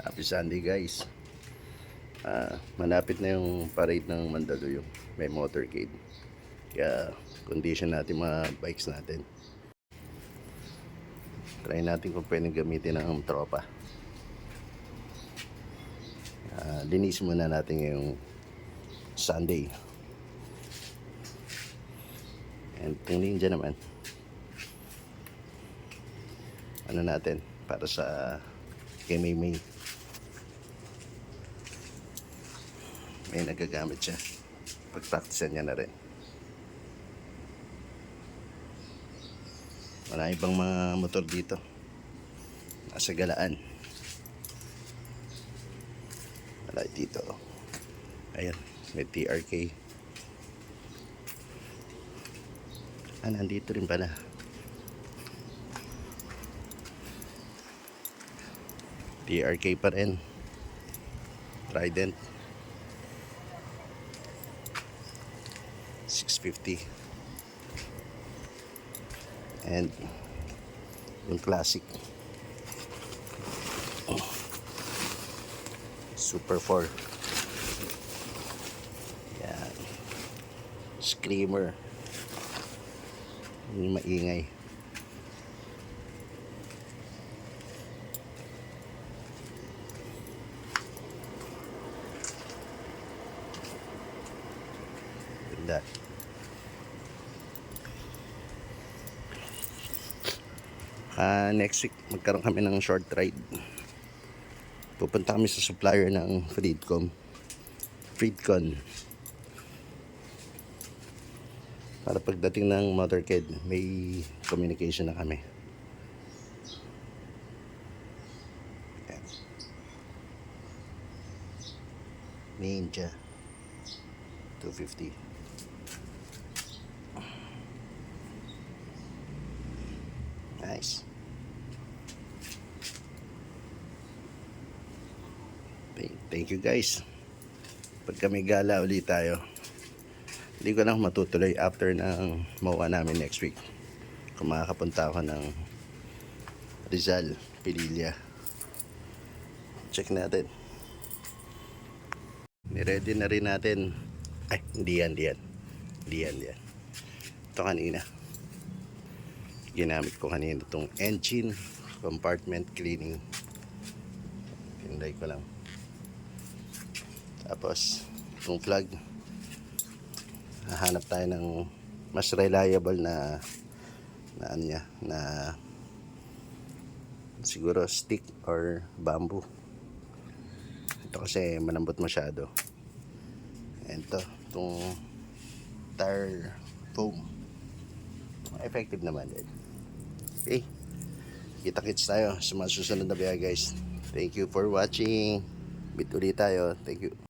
Happy Sunday guys. Malapit na yung parade ng Mandaluyong. May motorcade. Kaya condition natin mga bikes natin. Try natin kung pwedeng gamitin ng tropa. Linis muna natin yung Sunday. And itong ninja naman, ano natin, para sa kay May may nagagamit siya. Pagpraktisan niya na rin. Wala ibang mga motor dito. Nasa galaan. Wala dito. Ayan, may TRK. Nandito rin pala. TRK pa rin. Trident 650. And yung classic Super 4. Yan. Screamer. Yung maingay. Ganda. Next week magkaroon kami ng short ride. Pupunta kami sa supplier ng Freedcon para pagdating ng motorcade may communication na kami. Ninja 250. Nice. Thank you guys. Pag kami gala ulit tayo, hindi ko lang matutuloy after ng MOA namin next week. Kung makakapunta ako ng Rizal, Pililla. Check natin. Niready na rin natin. Ay, hindi yan. Ito kanina. Ginamit ko kanina itong engine compartment cleaning. Tinday ko lang. Tapos itong plug, hahanap tayo ng mas reliable na siguro stick or bamboo. Ito kasi malambot masyado. And itong tire foam, effective naman din. Okay, kita-kits tayo sa mga susunod na biyahe guys. Thank you for watching. Meet ulit tayo. Thank you.